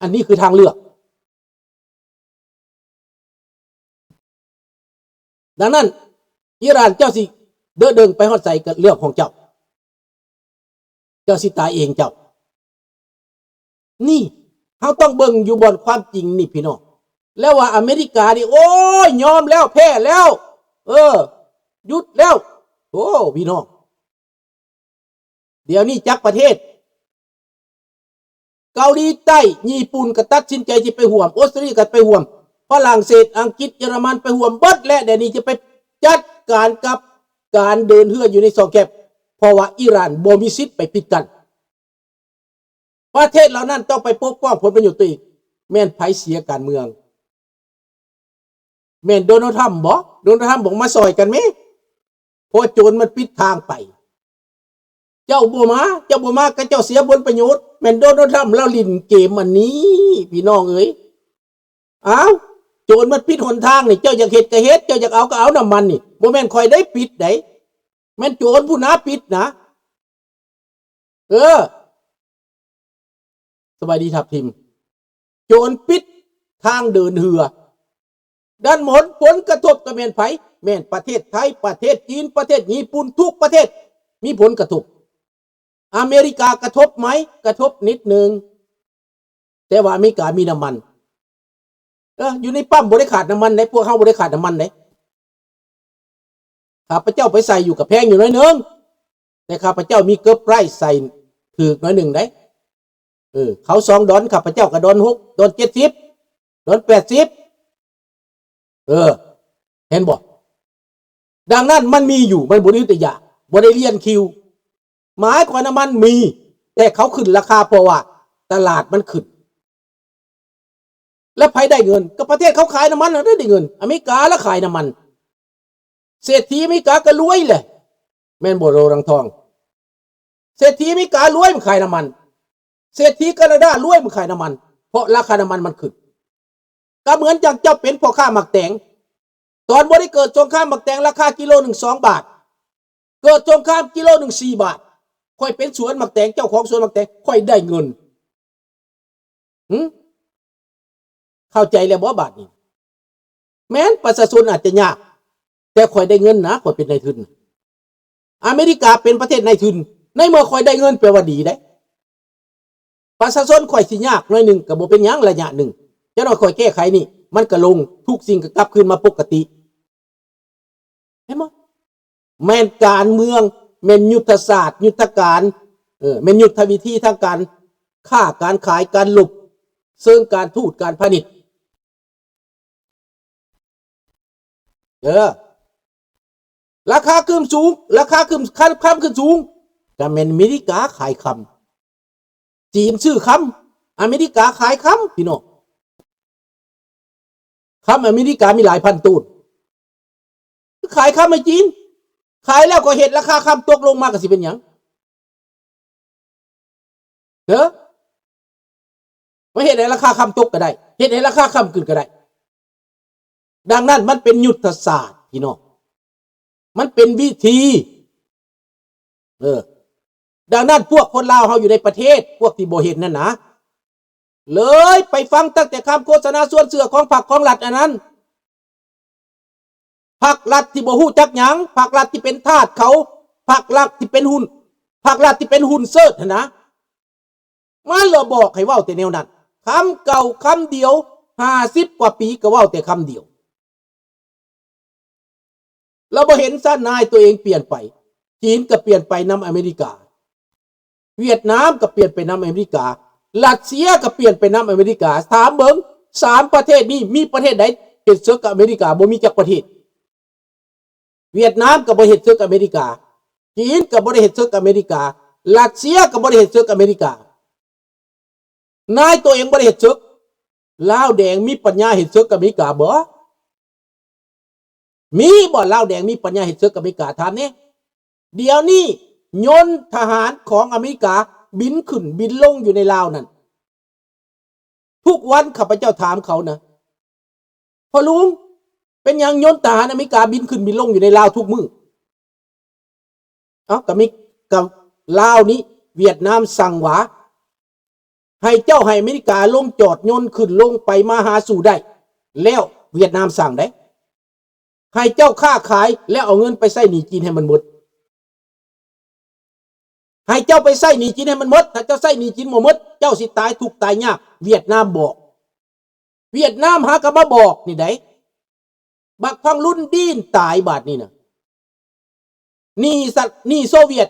อันนี้คือทางเลือกดังนั้นอิหร่านเจ้าสิเดินไปฮอดใส่กับเรื่องของเจ้าสิตายเองเจ้านี่เขาต้องเบิ่งอยู่บนความจริงนี่พี่น้องแล้วว่าอเมริกานี่โอ้ยยอมแล้วแพ้แล้วหยุดแล้วโอ้พี่น้องเดี๋ยวนี้จักประเทศเกาหลีใต้ญี่ปุ่นก็ตัดสินใจที่ไปห่วมออสเตรเลียก็ไปห่วมฝรั่งเศสอังกฤษเยอรมันไปห่วมเบิดและเดี๋ยวนี้จะไปจัดการกับการเดินเรืออยู่ในซอกแคบเพราะว่าอิหร่านบ่มีสิทธิ์ไปปิดกันประเทศเหล่านั้นต้องไปปกป้องผลประโยชน์ตัวเองแม่นไผเสียการเมืองแม่นโดนัลด์ทรัมป์บ่โดนัลด์ทรัมป์บอกมาซอยกันมั้ยเพราะโจรมันปิดทางไปเจ้าบ่มาก็เจ้าเสียผลประโยชน์แม่นโดนัลด์ทรัมป์แล้วลิ้นเกมอันนี้พี่น้องเอ้ยอ้าวโจรมันปิดหนทางนี่เจ้าอยากเฮ็ดก็เฮ็ดเจ้าอยากเอาก็เอาน้ำมันนี่บ่แม่นค่อยได้ปิดได้แม่นโจรผู้น้าปิดนะสบายดีทับทิมโจรปิดทางเดินเรือด้านหมดผลกระทบกับแม่นไผแม่นประเทศไทยประเทศจีนประเทศญี่ปุ่นทุกประเทศมีผลกระทบอเมริกากระทบไหมกระทบนิดนึงแต่ว่าอเมริกามีน้ำมันอยู่ในปั๊มบ่ได้ขาดน้ำมันไหนพวกเขาบ่ได้ขาดน้ำมันไหนข้าพเจ้าไปใส่อยู่กับแพงอยู่น้อยนึงแต่ข้าพเจ้ามีเกือบไร่ใส่ถือน้อยนึงได้เขา$2ข้าพเจ้าก็$6 $70 $80เห็นบ่ดังนั้นมันมีอยู่มันบ่ได้แต่อยากบ่ได้เรียนคิวหมายความว่ามันมีแต่เขาขึ้นราคาเพราะว่าตลาดมันขึ้นแล้วไผได้เงินก็ประเทศเขาขายน้ำมันได้เงินอเมริกาแล้วขายน้ำมันเศรษฐีอเมริกาก็รวยเลยแม่นบ่โรรังทองเศรษฐีอเมริการวยมันขายน้ำมันเศรษฐีแคนาดารวยมันขายน้ำมันเพราะราคาน้ำมันมันขึ้นก็เหมือนอย่างเจ้าเป็นพ่อค้าหมักแตงตอนบ่ได้เกิดสงครามหมักแตงราคากิโลนึง2 บาทเกิดสงครามกิโลนึง4 บาทค่อยเป็นสวนหมักแตงเจ้าของสวนหมักแตงค่อยได้เงินเข้าใจแล้วบ่บาทนี้แม้นประชาชนอาจจะยากแต่ค่อยได้เงินนะค่อยเป็นนายทุนอเมริกาเป็นประเทศนายทุนในเมื่อค่อยได้เงินแปลว่าดีได้ประชาชนค่อยสิยากหน่อยนึงก็บ่เป็นหยังระยะนึงจะน้อยค่อยแก้ไขนี่มันก็ลงทุกสิ่งก็กลับคืนมาปกติเห็นมั้ยแม่นการเมืองแม่นยุทธศาสตร์ยุทธการแม่นยุทธวิธีทางการค้าการขายการลบเชิงการทูตการพาณิชย์ราคาขึ้นสูงราคาขึ้นขึ้นสูงก็แม่นอเมริกาขายคำจีนซื้อคำอเมริกาขายคำพี่น้องคำอเมริกามีหลายพันตูนขายคำให้จีนขายแล้วก็เห็นราคาคำตกลงมาก็สิเป็นหยังไม่เห็นให้ราคาคำตกก็ได้เห็นให้ราคาคำขึ้นก็ได้ดังนั้นมันเป็นยุทธศาสตร์พี่น้องมันเป็นวิธีดังนั้นพวกคนลาวเฮาอยู่ในประเทศพวกที่บ่เห็นนั่นนะเลยไปฟังตั้งแต่คำโฆษณาส่วนเสือของพรรคของรัฐอันนั้นพรรครัฐที่บ่ฮู้จักหยังพรรครัฐที่เป็นทาสเขาพรรครัฐที่เป็นหุ้นพรรครัฐที่เป็นหุ้นเซิร์ชนะมันเลยบอกให้เว้าแต่แนวนั้นคำเก่าคำเดียว50 กว่าปีก็เว้าแต่คำเดียวเราบ่เห็นซะนายตัวเองเปลี่ยนไปจีนก็เปลี่ยนไปนำอเมริกาเวียดนามก็เปลี่ยนไปนำอเมริการัสเซียก็เปลี่ยนไปนำอเมริกาถามเบิ่ง3 ประเทศนี้มีประเทศใดเฮ็ดศึกกับอเมริกาบ่มีจักประเทศเวียดนามก็บ่เฮ็ดศึกกับอเมริกาจีนก็บ่ได้เฮ็ดศึกกับอเมริการัสเซียก็บ่ได้เฮ็ดศึกกับอเมริกานายตัวเองบ่ได้เฮ็ดศึกลาวแดงมีปัญญาเฮ็ดศึกกับอเมริกาบ่มีบ่ลาวแดงมีปัญญาเฮ็ดศึกกับอเมริกาถามแน่เดี๋ยวนี้ยนต์ทหารของอเมริกาบินขึ้นบินลงอยู่ในลาวนั่นทุกวันข้าพเจ้าถามเขานะพ่อลุงเป็นหยังยนต์ทหารอเมริกาบินขึ้นบินลงอยู่ในลาวทุกมื้อก็มีกับลาวนี้เวียดนามสั่งหวา ให้เจ้าให้อเมริกาลงจอดยนต์ขึ้นลงไปมาหาสู่ได้แล้วเวียดนามสั่งได้ให้เจ้าค้าขายแล้วเอาเงินไปใส่หนี้จีนให้มันหมดให้เจ้าไปใส่หนี้จีนให้มันหมดถ้าเจ้าใส่หนี้จีนหมดเจ้าสิตายทุกตายยากเวียดนามบอกเวียดนามหากะมาบอกนี่ไดบักพังรุ่นดีนตายบาดนี่นะนี่โซเวียต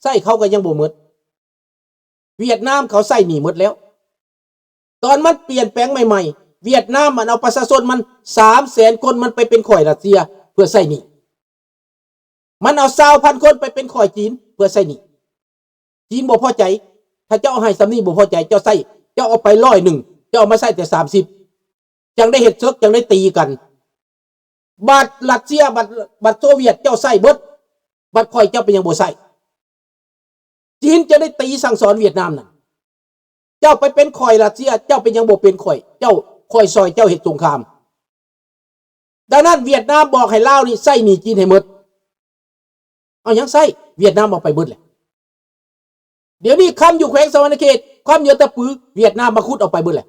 ใส่เขาก็ยังบ่หมดเวียดนามเขาใส่หนีหมดแล้วตอนมันเปลี่ยนแปลงใหม่ๆเวียดนามมันเอาประชาชนมัน300,000 คนมันไปเป็นข่อยรัสเซียเพื่อใส่หนีมันเอา20,000 คนไปเป็นข่อยจีนเพื่อใส่หนีจีนบ่พอใจถ้าเจ้าเอาให้สำนีบ่พอใจเจ้าใส่เจ้าเอาไป100เจ้าเอามาใส่แต่30จังได้เฮ็ดซึกจังได้ตีกันบัดรัสเซียบัดโซเวียตเจ้าใส่เบิดบัดข่อยเจ้าเป็นยังบ่ใส่จีนจะได้ตีสั่งสอนเวียดนามน่ะเจ้าไปเป็นข่อยรัสเซียเจ้าเป็นยังบ่เป็นข่อยเจ้าข่อยซอยเจ้าเฮ็ดสงครามดังนั้นเวียดนามบอกให้ลาวนี่ใส่หนี้จีนให้หมดเอายังใส่เวียดนามเอาไปเบิดแหละเดี๋ยวนี้คำอยู่แขวงสวรรณเขตความเยอะตะปือเวียดนามมาคุดเอาไปเบิดแหละ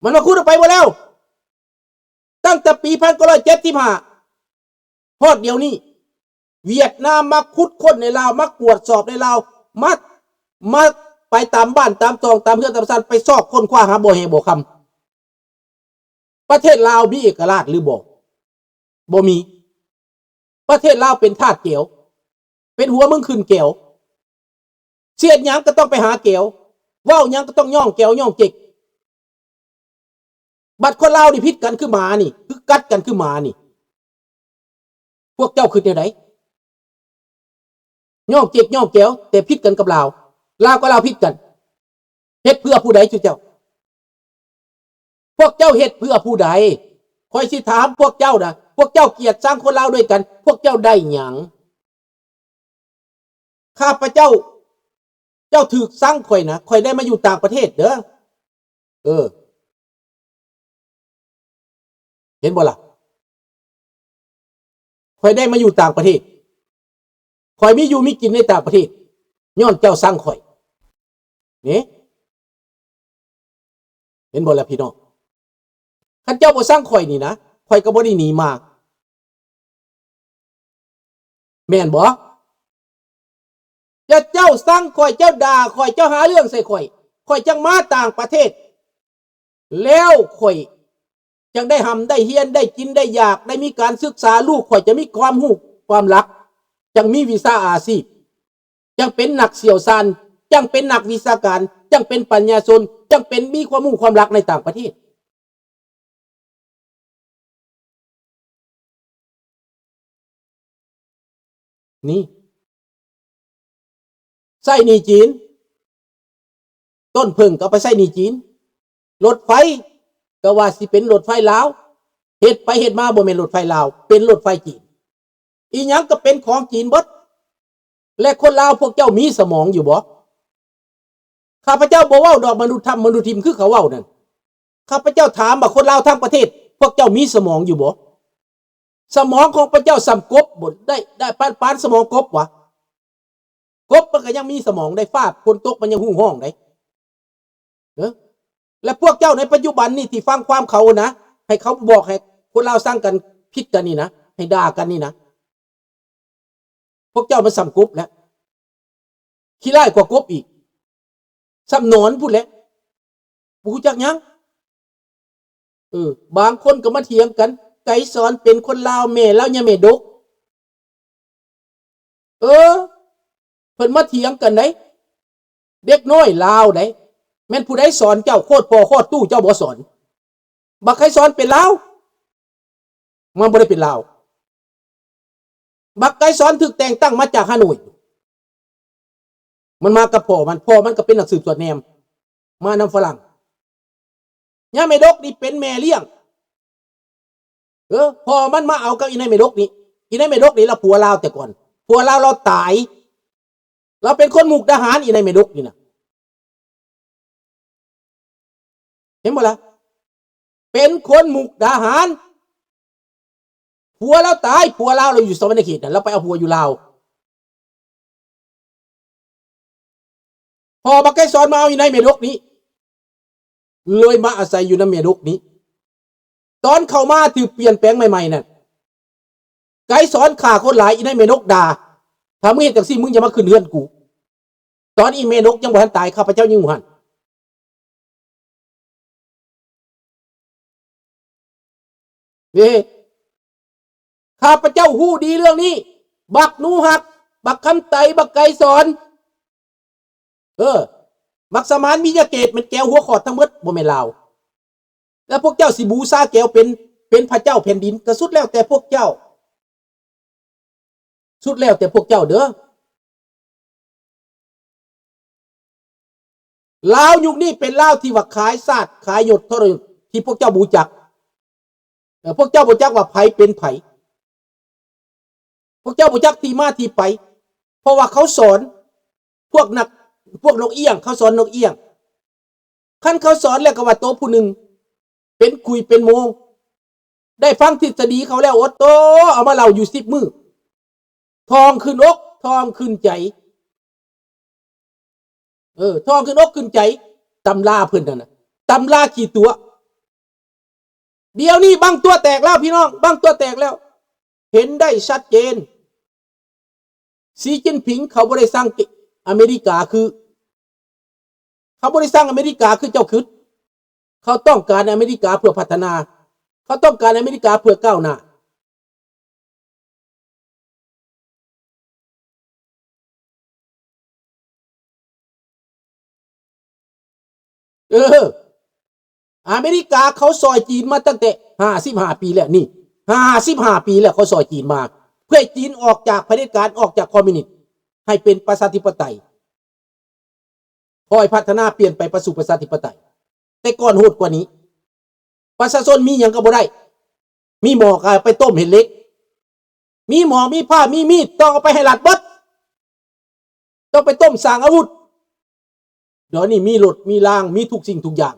มันมาคุดเอาไปหมดแล้วตั้งแต่ปี1975ฮอดเดี๋ยวนี้เวียดนามมาคุดคนในลาวมาตรวจสอบในลาวมาไปตามบ้านตามตองตามเพื่อนตามซันไปซอกคนคว้าหาบ่แห่บ่คำประเทศลาวมีเอกราชหรือบ่มีประเทศลาวเป็นทาสเก๋วเป็นหัวมึงขึ้นเก๋วเสียดหยังก็ต้องไปหาเก๋วว่าวหยังก็ต้องย่องเก๋วย่องเจ็กบัดคนลาวนี่พิษกันคือหมานี่คือกัดกันคือหมานี่พวกเจ้าคือแนวไหนย่องเจ็กย่องเก๋วแต่พิษกันกับลาวก็ลาวพิษกันเฮ็ดเพื่อผู้ใดจุเจ้าพวกเจ้าเฮ็ดเพื่อผู้ใดคอยสิถามพวกเจ้านะพวกเจ้าเกลียดสร้างคนลาวด้วยกันพวกเจ้าได้หยังข้าพเจ้าถูกสร้างข่อยนะข่อยได้มาอยู่ต่างประเทศเด้อเห็นบ่ล่ะข่อยได้มาอยู่ต่างประเทศข่อยมีอยู่มีกินในต่างประเทศย้อนเจ้าสร้างข่อยนี่เห็นบ่ล่ะพี่น้องคันเจ้าบ่สร้างข่อยนี่นะข่อยก็บ่ได้หนีมาแม่นบ่เจ้าสร้างข่อยเจ้าด่าข่อยเจ้าหาเรื่องใส่ข่อยจังมาต่างประเทศแล้วข่อยจังได้หำได้เฮียนได้กินได้อยากได้มีการศึกษาลูกข่อยจะมีความรู้ความรักจังมีวีซ่าอาชีพจังเป็นนักเสี่ยวซานจังเป็นนักวิชาการจังเป็นปัญญาชนจังเป็นมีความรู้ความรักในต่างประเทศนี่ใส่หนี้จีนต้นพึ่งก็ไปใส่หนี้จีนรถไฟก็ว่าสิเป็นรถไฟลาวเฮ็ดไปเฮ็ดมาบ่แม่นรถไฟลาวเป็นรถไฟจีนอีหยังก็เป็นของจีนเบิดและคนลาวพวกเจ้ามีสมองอยู่บ่ข้าพเจ้าบ่เว้าดอกมนุษย์ธรรมมนุษย์ทิมคือเขาเว้านั่นข้าพเจ้าถามว่าคนลาวทั้งประเทศพวกเจ้ามีสมองอยู่บ่สมองของพระเจ้าสำกบบ่ได้ปานสมองกบวะกบมันก็ยังมีสมองได้ฟาดคนตกมันยังหู้ห้องได้และพวกเจ้าในปัจจุบันนี่ที่ฟังความเขานะให้เขาบอกให้คนลาวสร้างกันพิษกันนี่นะให้ด่ากันนี่นะพวกเจ้ามันสำกบแล้วขี้ไล่กว่ากบอีกสำนอนพูดแล้วบูจักยังบางคนก็มาเถียงกันไก่สอนเป็นคนลาวแม่แล้วยังแม่ดกเพิ่นมาเถียงกันไหนเด็กน้อยลาวไหนแม่นผู้ใดสอนเจ้าโคตรพ่อโคตรตู้เจ้าบ่สอนบักใครสอนเป็นลาวมันบ่ได้เป็นลาวบักไกสอนถึกแต่งตั้งมาจากฮานอยมันมากับพ่อมันก็เป็นนักสืบสวนแนมมานำฝรั่งย่าแม่ดกนี่เป็นแม่เลี้ยงพ่อมันมาเอากับอีนายแม่ดกนี่อีนายแม่ดกนี่เราผัวลาวแต่ก่อนผัวลาวเราตายเราเป็นคนมุกดาหารอีนายแม่ดกนี่นะเห็นบ่ล่ะเป็นคนมุกดาหารผัวเราตายผัวเราอยู่สวรรณเขตน่ะเราไปเอาผัวอยู่ลาว พอบักไก่สอนมาเอาอยู่ในเมดกนี้เลยมาอาศัยอยู่ในเมดกนี้ตอนเข้ามาถือเปลี่ยนแปลงใหม่ๆนั่นไก่สอนข่าคนหลายอีในเมดกด่าถ้ามึงเห็นจากซี่มึงจะมาขึ้นเฮือนกูตอนอีเมดกยังบ่ทันตายข้าพเจ้ายังอยู่หันเว้ข้าพเจ้าฮู้ดีเรื่องนี้บักหนูหักบักคำไตบักไก่สอนมักสมานมียาเกตมันแก้วหัวขอดทั้งหมดบ่แม่นลาวแล้วพวกเจ้าสิบูชาแก้วเป็นพระเจ้าแผ่นดินก็สุดแล้วแต่พวกเจ้าสุดแล้วแต่พวกเจ้าเด้อลาวยุคนี้เป็นลาวที่ว่าขายศาสตร์ขายยศเท่าไรที่พวกเจ้าบูจักพวกเจ้าบูจักว่าไผเป็นไผพวกเจ้าบูจักที่มาที่ไปเพราะว่าเขาสอนพวกนกเอี้ยงเขาสอนนกเอี้ยงขั้นเขาสอนแล้วก็ว่าโตผู้หนึ่งเป็นคุยเป็นโมได้ฟังทฤษฎีเขาแล้วโอโตเอามาเล่าอยู่10 มื้อทองขึ้นอกทองขึ้นใจทองขึ้นอกขึ้นใจตำราเพิ่นนั่นน่ะตำรากี่ตัวเดี๋ยวนี้บางตัวแตกแล้วพี่น้องบางตัวแตกแล้วเห็นได้ชัดเจนสีจิ้นผิงเขาบ่ได้สร้างอเมริกาคือเขาบ่ได้สร้างอเมริกาคือเจ้าคิดเขาต้องการอเมริกาเพื่อพัฒนาเขาต้องการอเมริกาเพื่อก้าวหน้าอเมริกาเขาซอยจีนมาตั้งแต่55 ปีแล้วนี่55 ปีแล้วเขาซอยจีนมาเพื่อให้จีนออกจากเผด็จการออกจากคอมมิวนิสต์ให้เป็นประชาธิปไตยคอยพัฒนาเปลี่ยนไปประสู่ประชาธิปไตยแต่ก่อนโหดกว่านี้ประชาชนมีหยังก็บ่ได้มีหมอกไปต้มเห็ดเล็กมีหมอมีผ้ามีมีดต้องเอาไปให้รัฐเบิดต้องไปต้มสร้างอาวุธเดี๋ยวนี้มีรถมีรางมีทุกสิ่งทุกอย่าง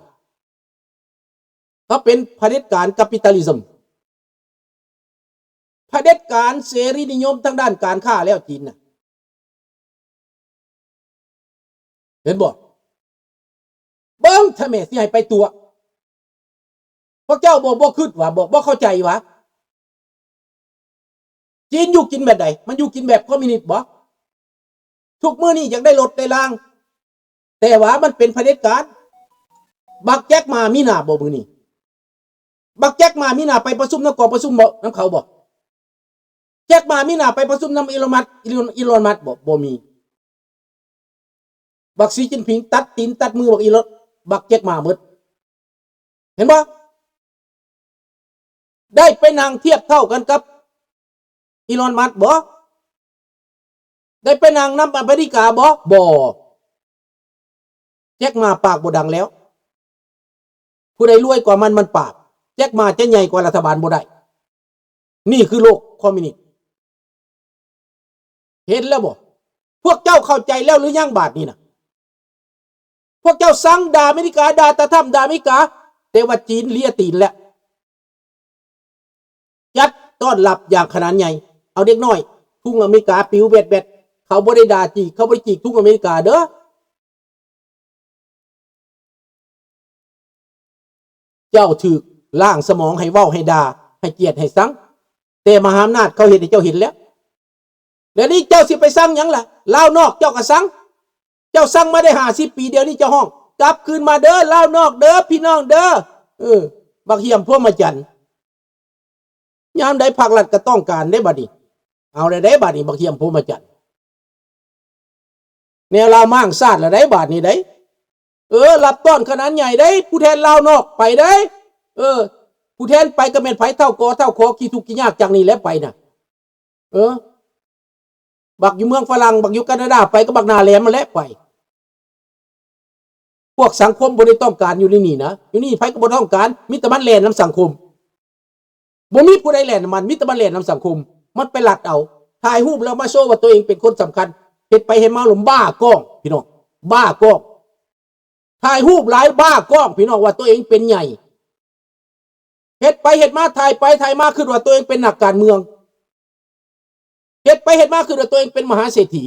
เขาเป็นเผด็จการแคปิตอลิซึมเผด็จการเสรีนิยมทางด้านการค้าแล้วจีนน่ะเห็นบ่เบิ่งทำไมสิให้ไปตัวพวกเจ้าบ่คิดว่าบ่เข้าใจวะจีนอยู่กินแบบใดมันอยู่กินแบบคอมมิวนิสต์บ่ทุกมื้อนี้อยากได้รถได้รางแต่ว่ามันเป็นเผด็จการบักแจ็คมามีหน้าบ่มื้อนี้บักแจ็คมามีหน้าไปประชุมนกประชุมบ่น้ำเขาบ่แจ็คมามีหน้าไปประชุมนำอีลอนมัสบ่มีบักสีจิ้นผิงตัดตีนตัดมือบักแจ็คมาหมดเห็นบ่ได้ไปนั่งเทียบเท่ากันกับอีลอนมัสบ่ได้ไปนั่งนำอเมริกาบ่แจ็คมาปากบ่ดังแล้วผู้ใดรวยกว่ามันปากแจ็คมาจะใหญ่กว่ารัฐบาลบ่ได้นี่คือโลกคอมมิวนิสต์เห็นแล้วบ่พวกเจ้าเข้าใจแล้วหรือยังบาดนี้นะพวกเจ้าสั่งด่าอเมริกาด่าตะถ้ำด่าอเมริกาแต่ว่าจีนเลียตีนแล้วจัดต้อนรับอย่างขนาดใหญ่เอาเด็กน้อยทุ่งอเมริกาปิวแบดเขาบ่ได้ด่าจีเขาบ่ได้จีทุ่งอเมริกาเด้อเจ้าถือล่างสมองให้เว้าให้ด่าให้เกียรติให้สังแต่มหาอำนาจเขาเห็นให้เจ้าเห็นแล้วแล้วนี่เจ้าสิไปสั่งหยังล่ะลาวนอกเจ้าก็สั่งเจ้าสั่งมาได้50 ปีเดียวนี่เจ้าห้องกลับคืนมาเด้อลาวนอกเด้อพี่น้องเด้อบักเหี่ยมพวกมาจันยามใดภาครัฐก็ต้องการได้บัดนี้เอาได้บัดนี้บักเหี่ยมพวกมาจันแนวลาวมั่งซาดละได้บาดนี้ได้รับต้อนขนาดใหญ่ได้ผู้แทนลาวนอกไปได้ผู้แทนไปก็แม่นไผเท่ากอเท่าคอกี่ทุกกี่ยากจากนี้แล้วไปน่ะบักอยู่เมืองฝรั่งบักอยู่แคนาดาไปก็บักนาแหลมมาแล้วไปพวกสังคมบ่ได้ต้องการอยู่นี่นะอยู่นี่ไผก็บ่ต้องการมิตรมันแล่นนำสังคมบ่มีผู้ใดแล่นมันมิตรมันแล่นนำสังคมมันไปลัดเอาถ่ายรูปแล้วมาโชว์ว่าตัวเองเป็นคนสำคัญเฮ็ดไปเฮ็ดมาหลมบ้าก้องพี่น้องบ้าก้องถ่ายรูปหลายบ้าก้องพี่น้องว่าตัวเองเป็นใหญ่เฮ็ดไปเฮ็ดมาถ่ายไปถ่ายมาคือว่าตัวเองเป็นนักการเมืองเฮ็ดไปเฮ็ดมาคือว่าตัวเองเป็นมหาเศรษฐี